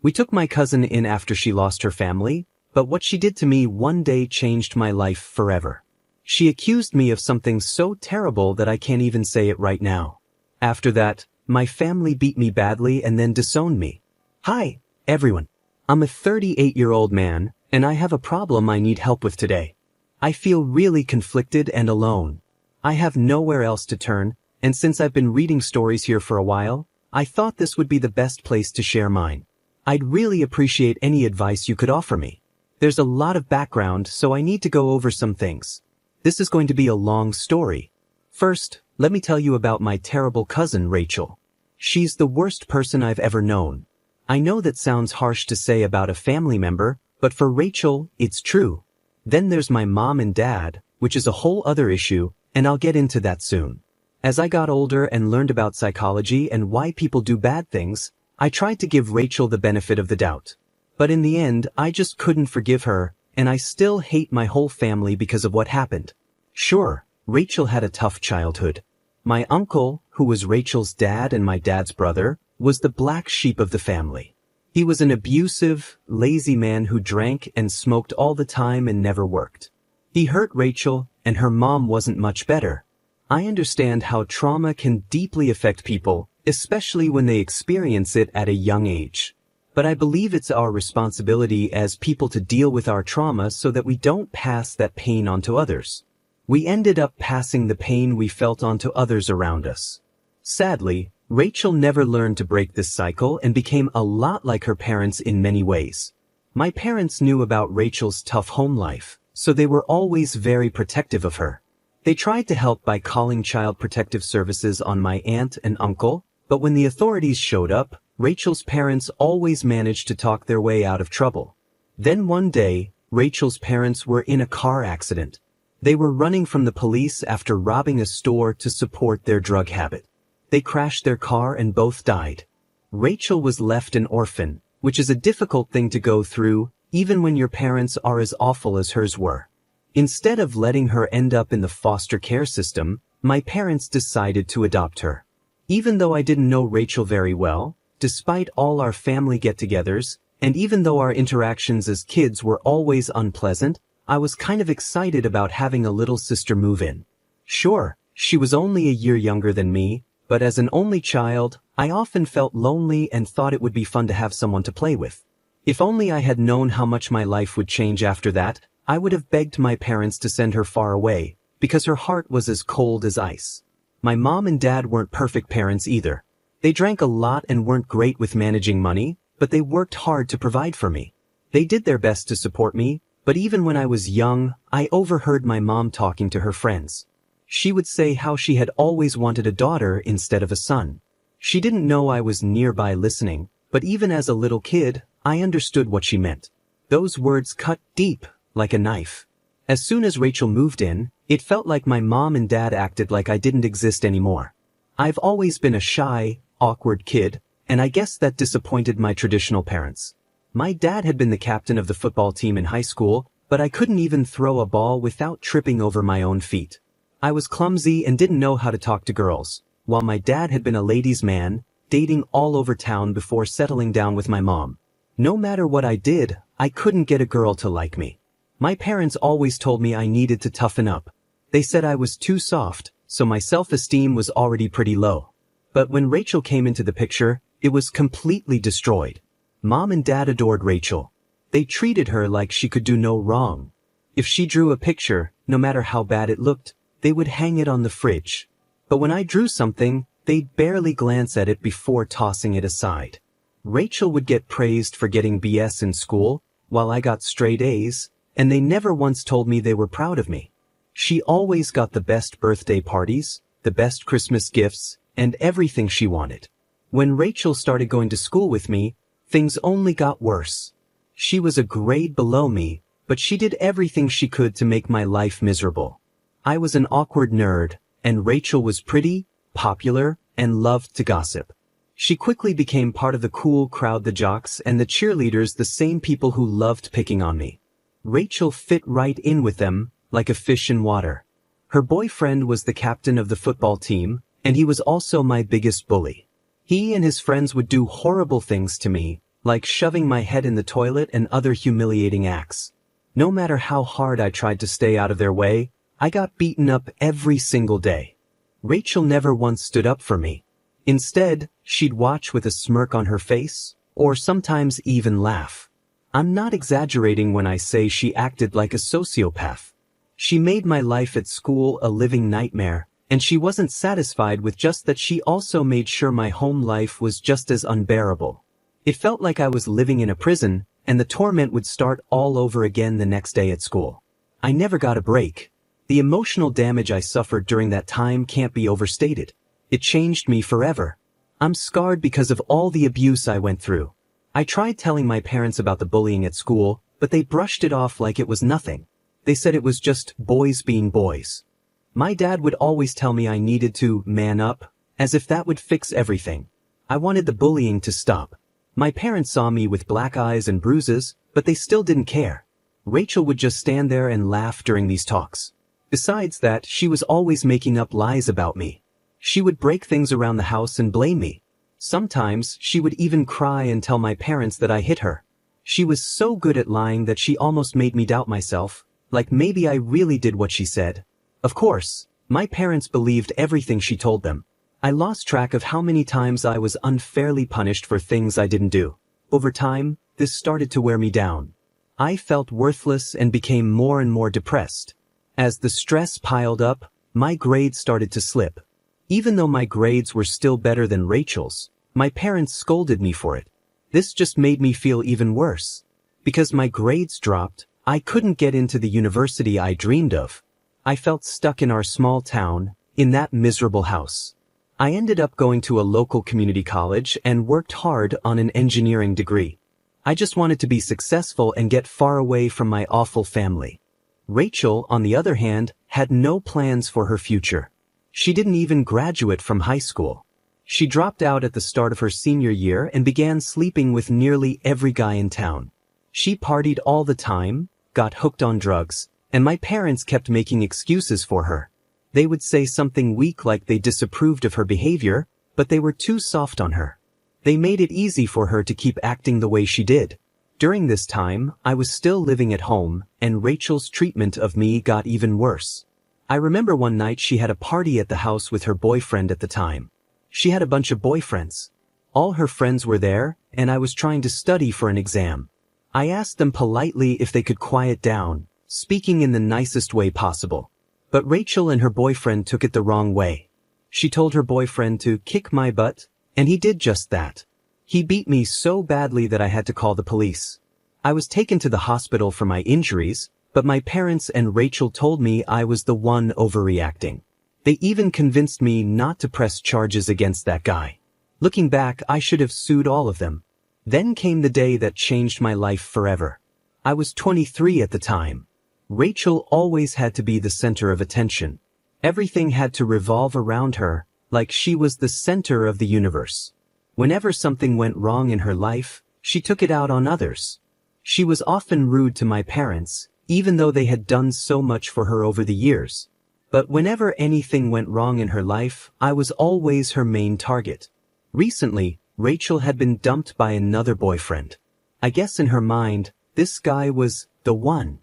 We took my cousin in after she lost her family, but what she did to me one day changed my life forever. She accused me of something so terrible that I can't even say it right now. After that, my family beat me badly and then disowned me. Hi, everyone. I'm a 38-year-old man, and I have a problem I need help with today. I feel really conflicted and alone. I have nowhere else to turn, and since I've been reading stories here for a while, I thought this would be the best place to share mine. I'd really appreciate any advice you could offer me. There's a lot of background, so I need to go over some things. This is going to be a long story. First, let me tell you about my terrible cousin, Rachel. She's the worst person I've ever known. I know that sounds harsh to say about a family member, but for Rachel, it's true. Then there's my mom and dad, which is a whole other issue, and I'll get into that soon. As I got older and learned about psychology and why people do bad things, I tried to give Rachel the benefit of the doubt. But in the end, I just couldn't forgive her, and I still hate my whole family because of what happened. Sure, Rachel had a tough childhood. My uncle, who was Rachel's dad and my dad's brother, was the black sheep of the family. He was an abusive, lazy man who drank and smoked all the time and never worked. He hurt Rachel, and her mom wasn't much better. I understand how trauma can deeply affect people, especially when they experience it at a young age. But I believe it's our responsibility as people to deal with our trauma so that we don't pass that pain on to others. We ended up passing the pain we felt on to others around us. Sadly, Rachel never learned to break this cycle and became a lot like her parents in many ways. My parents knew about Rachel's tough home life, so they were always very protective of her. They tried to help by calling Child Protective Services on my aunt and uncle, but when the authorities showed up, Rachel's parents always managed to talk their way out of trouble. Then one day, Rachel's parents were in a car accident. They were running from the police after robbing a store to support their drug habit. They crashed their car and both died. Rachel was left an orphan, which is a difficult thing to go through, even when your parents are as awful as hers were. Instead of letting her end up in the foster care system, my parents decided to adopt her. Even though I didn't know Rachel very well, despite all our family get-togethers, and even though our interactions as kids were always unpleasant, I was kind of excited about having a little sister move in. Sure, she was only a year younger than me, but as an only child, I often felt lonely and thought it would be fun to have someone to play with. If only I had known how much my life would change after that, I would have begged my parents to send her far away, because her heart was as cold as ice. My mom and dad weren't perfect parents either. They drank a lot and weren't great with managing money, but they worked hard to provide for me. They did their best to support me, but even when I was young, I overheard my mom talking to her friends. She would say how she had always wanted a daughter instead of a son. She didn't know I was nearby listening, but even as a little kid, I understood what she meant. Those words cut deep, like a knife. As soon as Rachel moved in, it felt like my mom and dad acted like I didn't exist anymore. I've always been a shy, awkward kid, and I guess that disappointed my traditional parents. My dad had been the captain of the football team in high school, but I couldn't even throw a ball without tripping over my own feet. I was clumsy and didn't know how to talk to girls, while my dad had been a ladies' man, dating all over town before settling down with my mom. No matter what I did, I couldn't get a girl to like me. My parents always told me I needed to toughen up. They said I was too soft, so my self-esteem was already pretty low. But when Rachel came into the picture, it was completely destroyed. Mom and dad adored Rachel. They treated her like she could do no wrong. If she drew a picture, no matter how bad it looked, they would hang it on the fridge. But when I drew something, they'd barely glance at it before tossing it aside. Rachel would get praised for getting BS in school, while I got straight A's, and they never once told me they were proud of me. She always got the best birthday parties, the best Christmas gifts, and everything she wanted. When Rachel started going to school with me, things only got worse. She was a grade below me, but she did everything she could to make my life miserable. I was an awkward nerd, and Rachel was pretty, popular, and loved to gossip. She quickly became part of the cool crowd, the jocks and the cheerleaders, the same people who loved picking on me. Rachel fit right in with them, like a fish in water. Her boyfriend was the captain of the football team, and he was also my biggest bully. He and his friends would do horrible things to me, like shoving my head in the toilet and other humiliating acts. No matter how hard I tried to stay out of their way, I got beaten up every single day. Rachel never once stood up for me. Instead, she'd watch with a smirk on her face, or sometimes even laugh. I'm not exaggerating when I say she acted like a sociopath. She made my life at school a living nightmare, and she wasn't satisfied with just that. She also made sure my home life was just as unbearable. It felt like I was living in a prison, and the torment would start all over again the next day at school. I never got a break. The emotional damage I suffered during that time can't be overstated. It changed me forever. I'm scarred because of all the abuse I went through. I tried telling my parents about the bullying at school, but they brushed it off like it was nothing. They said it was just boys being boys. My dad would always tell me I needed to man up, as if that would fix everything. I wanted the bullying to stop. My parents saw me with black eyes and bruises, but they still didn't care. Rachel would just stand there and laugh during these talks. Besides that, she was always making up lies about me. She would break things around the house and blame me. Sometimes, she would even cry and tell my parents that I hit her. She was so good at lying that she almost made me doubt myself, like maybe I really did what she said. Of course, my parents believed everything she told them. I lost track of how many times I was unfairly punished for things I didn't do. Over time, this started to wear me down. I felt worthless and became more and more depressed. As the stress piled up, my grades started to slip. Even though my grades were still better than Rachel's, my parents scolded me for it. This just made me feel even worse. Because my grades dropped, I couldn't get into the university I dreamed of. I felt stuck in our small town, in that miserable house. I ended up going to a local community college and worked hard on an engineering degree. I just wanted to be successful and get far away from my awful family. Rachel, on the other hand, had no plans for her future. She didn't even graduate from high school. She dropped out at the start of her senior year and began sleeping with nearly every guy in town. She partied all the time, got hooked on drugs, and my parents kept making excuses for her. They would say something weak like they disapproved of her behavior, but they were too soft on her. They made it easy for her to keep acting the way she did. During this time, I was still living at home, and Rachel's treatment of me got even worse. I remember one night she had a party at the house with her boyfriend at the time. She had a bunch of boyfriends. All her friends were there, and I was trying to study for an exam. I asked them politely if they could quiet down, speaking in the nicest way possible. But Rachel and her boyfriend took it the wrong way. She told her boyfriend to kick my butt, and he did just that. He beat me so badly that I had to call the police. I was taken to the hospital for my injuries, but my parents and Rachel told me I was the one overreacting. They even convinced me not to press charges against that guy. Looking back, I should have sued all of them. Then came the day that changed my life forever. I was 23 at the time. Rachel always had to be the center of attention. Everything had to revolve around her, like she was the center of the universe. Whenever something went wrong in her life, she took it out on others. She was often rude to my parents, even though they had done so much for her over the years. But whenever anything went wrong in her life, I was always her main target. Recently, Rachel had been dumped by another boyfriend. I guess in her mind, this guy was the one.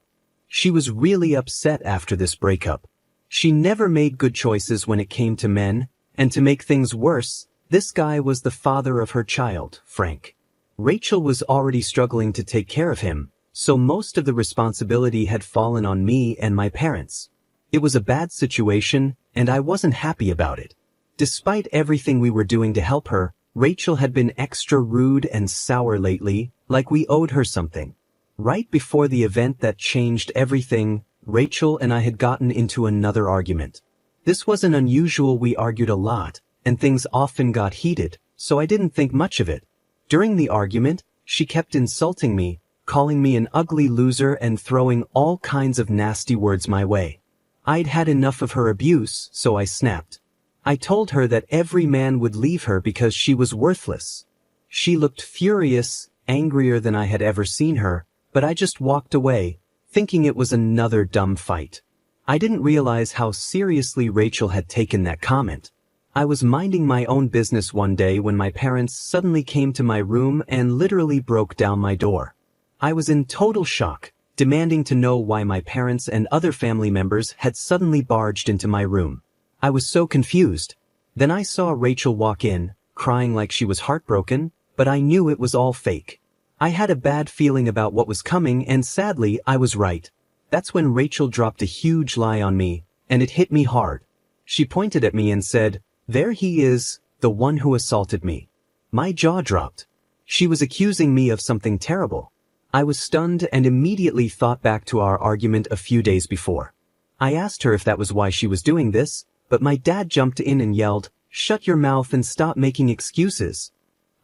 She was really upset after this breakup. She never made good choices when it came to men, and to make things worse, this guy was the father of her child, Frank. Rachel was already struggling to take care of him, so most of the responsibility had fallen on me and my parents. It was a bad situation, and I wasn't happy about it. Despite everything we were doing to help her, Rachel had been extra rude and sour lately, like we owed her something. Right before the event that changed everything, Rachel and I had gotten into another argument. This wasn't unusual. We argued a lot, and things often got heated, so I didn't think much of it. During the argument, she kept insulting me, calling me an ugly loser and throwing all kinds of nasty words my way. I'd had enough of her abuse, so I snapped. I told her that every man would leave her because she was worthless. She looked furious, angrier than I had ever seen her, but I just walked away, thinking it was another dumb fight. I didn't realize how seriously Rachel had taken that comment. I was minding my own business one day when my parents suddenly came to my room and literally broke down my door. I was in total shock, demanding to know why my parents and other family members had suddenly barged into my room. I was so confused. Then I saw Rachel walk in, crying like she was heartbroken, but I knew it was all fake. I had a bad feeling about what was coming, and sadly, I was right. That's when Rachel dropped a huge lie on me, and it hit me hard. She pointed at me and said, "There he is, the one who assaulted me." My jaw dropped. She was accusing me of something terrible. I was stunned and immediately thought back to our argument a few days before. I asked her if that was why she was doing this, but my dad jumped in and yelled, "Shut your mouth and stop making excuses."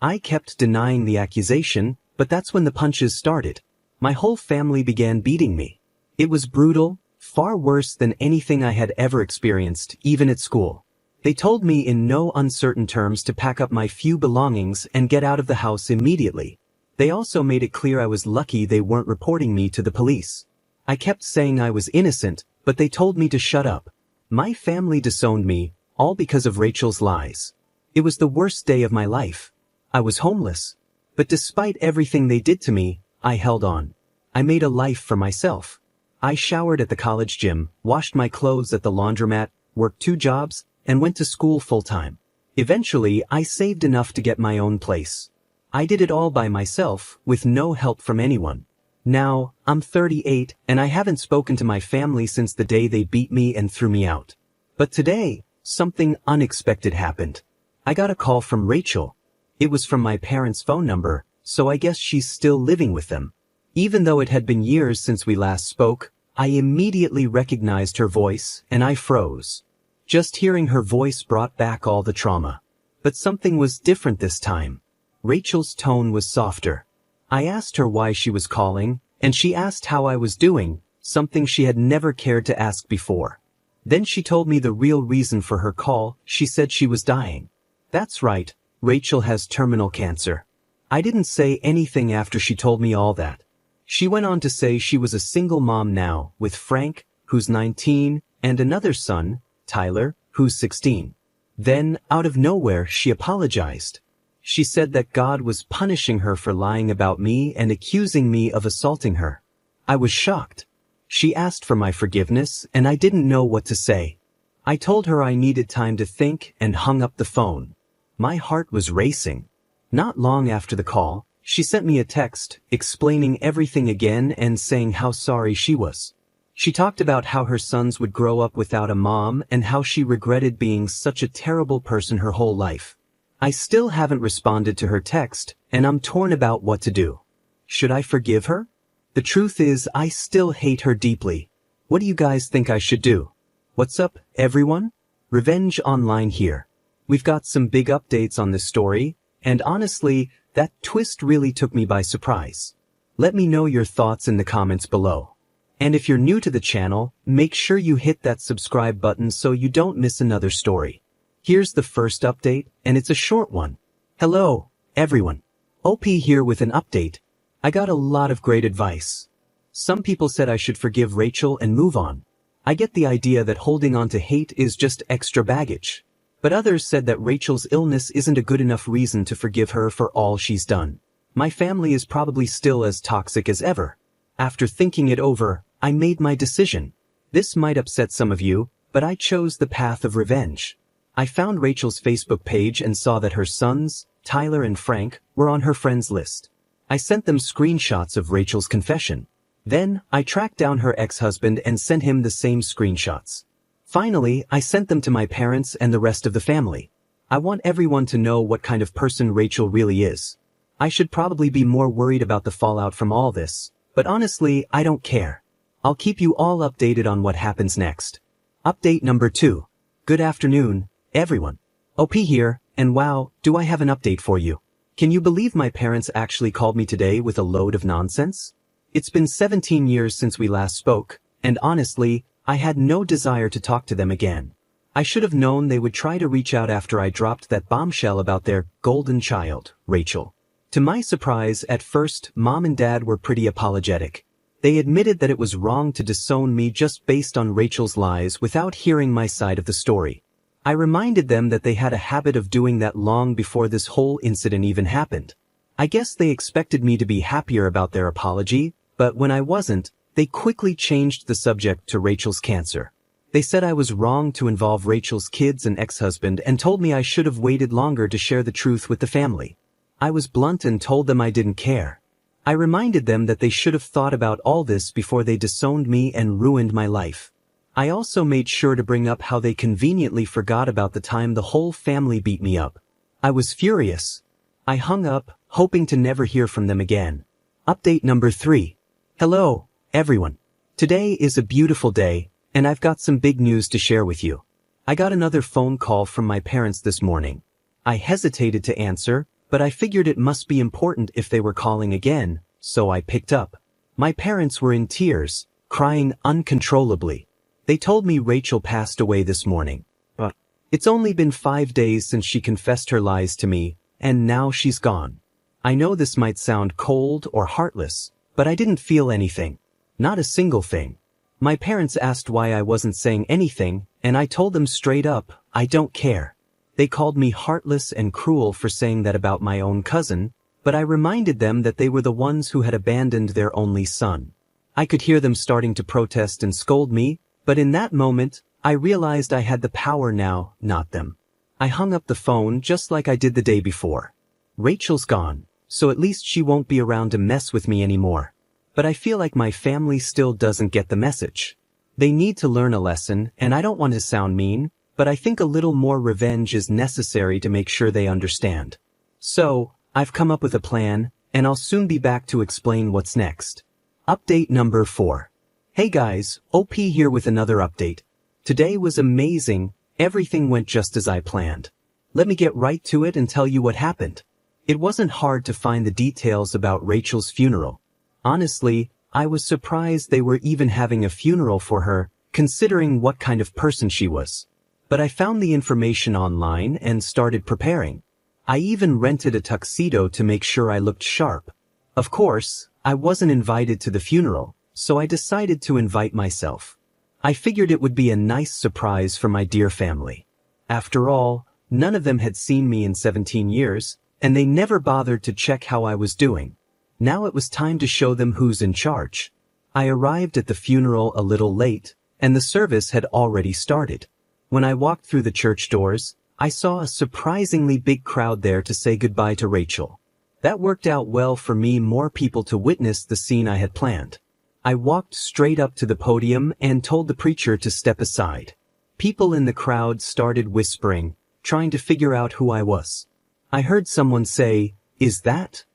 I kept denying the accusation, but that's when the punches started. My whole family began beating me. It was brutal, far worse than anything I had ever experienced, even at school. They told me in no uncertain terms to pack up my few belongings and get out of the house immediately. They also made it clear I was lucky they weren't reporting me to the police. I kept saying I was innocent, but they told me to shut up. My family disowned me, all because of Rachel's lies. It was the worst day of my life. I was homeless. But despite everything they did to me, I held on. I made a life for myself. I showered at the college gym, washed my clothes at the laundromat, worked 2 jobs, and went to school full-time. Eventually, I saved enough to get my own place. I did it all by myself, with no help from anyone. Now, I'm 38, and I haven't spoken to my family since the day they beat me and threw me out. But today, something unexpected happened. I got a call from Rachel. It was from my parents' phone number, so I guess she's still living with them. Even though it had been years since we last spoke, I immediately recognized her voice, and I froze. Just hearing her voice brought back all the trauma. But something was different this time. Rachel's tone was softer. I asked her why she was calling, and she asked how I was doing, something she had never cared to ask before. Then she told me the real reason for her call. She said she was dying. That's right, Rachel has terminal cancer. I didn't say anything after she told me all that. She went on to say she was a single mom now, with Frank, who's 19, and another son, Tyler, who's 16. Then, out of nowhere, she apologized. She said that God was punishing her for lying about me and accusing me of assaulting her. I was shocked. She asked for my forgiveness, and I didn't know what to say. I told her I needed time to think and hung up the phone. My heart was racing. Not long after the call, she sent me a text explaining everything again and saying how sorry she was. She talked about how her sons would grow up without a mom and how she regretted being such a terrible person her whole life. I still haven't responded to her text, and I'm torn about what to do. Should I forgive her? The truth is, I still hate her deeply. What do you guys think I should do? What's up, everyone? Revenge Online here. We've got some big updates on this story, and honestly, that twist really took me by surprise. Let me know your thoughts in the comments below. And if you're new to the channel, make sure you hit that subscribe button so you don't miss another story. Here's the first update, and it's a short one. Hello, everyone. OP here with an update. I got a lot of great advice. Some people said I should forgive Rachel and move on. I get the idea that holding on to hate is just extra baggage. But others said that Rachel's illness isn't a good enough reason to forgive her for all she's done. My family is probably still as toxic as ever. After thinking it over, I made my decision. This might upset some of you, but I chose the path of revenge. I found Rachel's Facebook page and saw that her sons, Tyler and Frank, were on her friends list. I sent them screenshots of Rachel's confession. Then, I tracked down her ex-husband and sent him the same screenshots. Finally, I sent them to my parents and the rest of the family. I want everyone to know what kind of person Rachel really is. I should probably be more worried about the fallout from all this, but honestly, I don't care. I'll keep you all updated on what happens next. Update number 2. Good afternoon, everyone. OP here, and wow, do I have an update for you. Can you believe my parents actually called me today with a load of nonsense? It's been 17 years since we last spoke, and honestly, I had no desire to talk to them again. I should have known they would try to reach out after I dropped that bombshell about their golden child, Rachel. To my surprise, at first, Mom and Dad were pretty apologetic. They admitted that it was wrong to disown me just based on Rachel's lies without hearing my side of the story. I reminded them that they had a habit of doing that long before this whole incident even happened. I guess they expected me to be happier about their apology, but when I wasn't, they quickly changed the subject to Rachel's cancer. They said I was wrong to involve Rachel's kids and ex-husband and told me I should have waited longer to share the truth with the family. I was blunt and told them I didn't care. I reminded them that they should have thought about all this before they disowned me and ruined my life. I also made sure to bring up how they conveniently forgot about the time the whole family beat me up. I was furious. I hung up, hoping to never hear from them again. Update number 3. Hello, everyone. Today is a beautiful day, and I've got some big news to share with you. I got another phone call from my parents this morning. I hesitated to answer, but I figured it must be important if they were calling again, so I picked up. My parents were in tears, crying uncontrollably. They told me Rachel passed away this morning. But it's only been 5 days since she confessed her lies to me, and now she's gone. I know this might sound cold or heartless, but I didn't feel anything. Not a single thing. My parents asked why I wasn't saying anything, and I told them straight up, I don't care. They called me heartless and cruel for saying that about my own cousin, but I reminded them that they were the ones who had abandoned their only son. I could hear them starting to protest and scold me, but in that moment, I realized I had the power now, not them. I hung up the phone just like I did the day before. Rachel's gone, so at least she won't be around to mess with me anymore. But I feel like my family still doesn't get the message. They need to learn a lesson, and I don't want to sound mean, but I think a little more revenge is necessary to make sure they understand. So, I've come up with a plan, and I'll soon be back to explain what's next. Update number 4. Hey guys, OP here with another update. Today was amazing, everything went just as I planned. Let me get right to it and tell you what happened. It wasn't hard to find the details about Rachel's funeral. Honestly, I was surprised they were even having a funeral for her, considering what kind of person she was. But I found the information online and started preparing. I even rented a tuxedo to make sure I looked sharp. Of course, I wasn't invited to the funeral, so I decided to invite myself. I figured it would be a nice surprise for my dear family. After all, none of them had seen me in 17 years, and they never bothered to check how I was doing. Now it was time to show them who's in charge. I arrived at the funeral a little late, and the service had already started. When I walked through the church doors, I saw a surprisingly big crowd there to say goodbye to Rachel. That worked out well for me, more people to witness the scene I had planned. I walked straight up to the podium and told the preacher to step aside. People in the crowd started whispering, trying to figure out who I was. I heard someone say, "Is that?"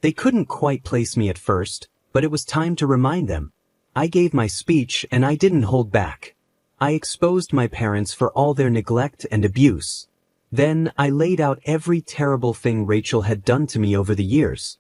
They couldn't quite place me at first, but it was time to remind them. I gave my speech and I didn't hold back. I exposed my parents for all their neglect and abuse. Then I laid out every terrible thing Rachel had done to me over the years.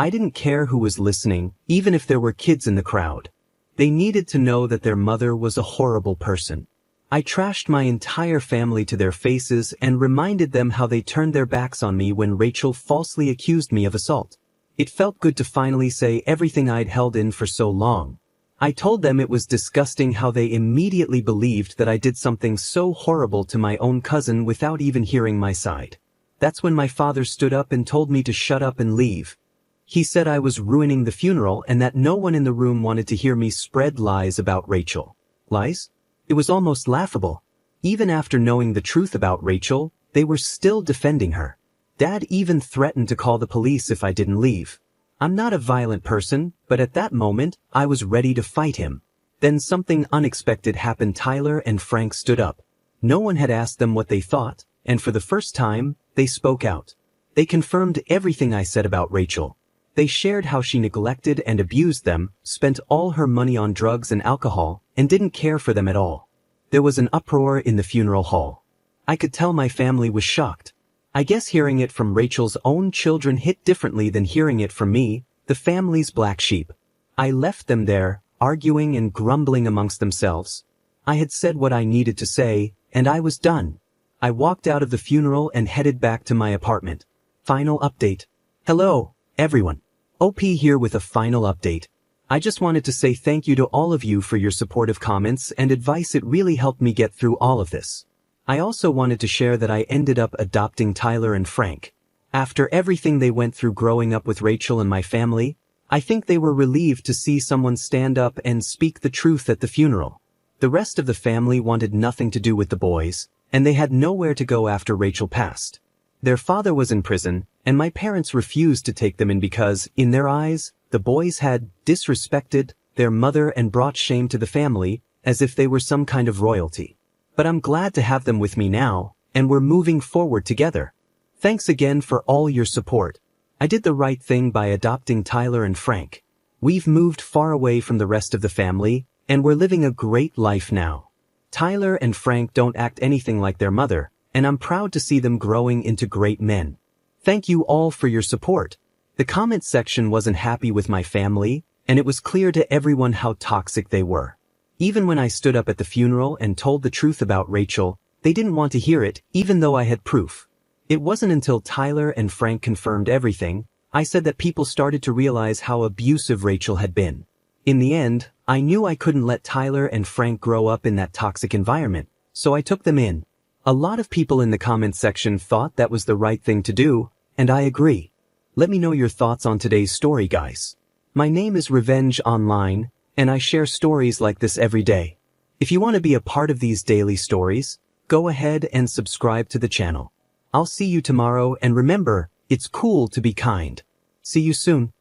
I didn't care who was listening, even if there were kids in the crowd. They needed to know that their mother was a horrible person. I trashed my entire family to their faces and reminded them how they turned their backs on me when Rachel falsely accused me of assault. It felt good to finally say everything I'd held in for so long. I told them it was disgusting how they immediately believed that I did something so horrible to my own cousin without even hearing my side. That's when my father stood up and told me to shut up and leave. He said I was ruining the funeral and that no one in the room wanted to hear me spread lies about Rachel. Lies? It was almost laughable. Even after knowing the truth about Rachel, they were still defending her. Dad even threatened to call the police if I didn't leave. I'm not a violent person, but at that moment, I was ready to fight him. Then something unexpected happened. Tyler and Frank stood up. No one had asked them what they thought, and for the first time, they spoke out. They confirmed everything I said about Rachel. They shared how she neglected and abused them, spent all her money on drugs and alcohol, and didn't care for them at all. There was an uproar in the funeral hall. I could tell my family was shocked. I guess hearing it from Rachel's own children hit differently than hearing it from me, the family's black sheep. I left them there, arguing and grumbling amongst themselves. I had said what I needed to say, and I was done. I walked out of the funeral and headed back to my apartment. Final update. Hello, everyone. OP here with a final update. I just wanted to say thank you to all of you for your supportive comments and advice. It really helped me get through all of this. I also wanted to share that I ended up adopting Tyler and Frank. After everything they went through growing up with Rachel and my family, I think they were relieved to see someone stand up and speak the truth at the funeral. The rest of the family wanted nothing to do with the boys, and they had nowhere to go after Rachel passed. Their father was in prison, and my parents refused to take them in because, in their eyes, the boys had disrespected their mother and brought shame to the family, as if they were some kind of royalty. But I'm glad to have them with me now, and we're moving forward together. Thanks again for all your support. I did the right thing by adopting Tyler and Frank. We've moved far away from the rest of the family, and we're living a great life now. Tyler and Frank don't act anything like their mother, and I'm proud to see them growing into great men. Thank you all for your support. The comment section wasn't happy with my family, and it was clear to everyone how toxic they were. Even when I stood up at the funeral and told the truth about Rachel, they didn't want to hear it, even though I had proof. It wasn't until Tyler and Frank confirmed everything, I said that people started to realize how abusive Rachel had been. In the end, I knew I couldn't let Tyler and Frank grow up in that toxic environment, so I took them in. A lot of people in the comments section thought that was the right thing to do, and I agree. Let me know your thoughts on today's story, guys. My name is Revenge Online, and I share stories like this every day. If you want to be a part of these daily stories, go ahead and subscribe to the channel. I'll see you tomorrow, and remember, it's cool to be kind. See you soon.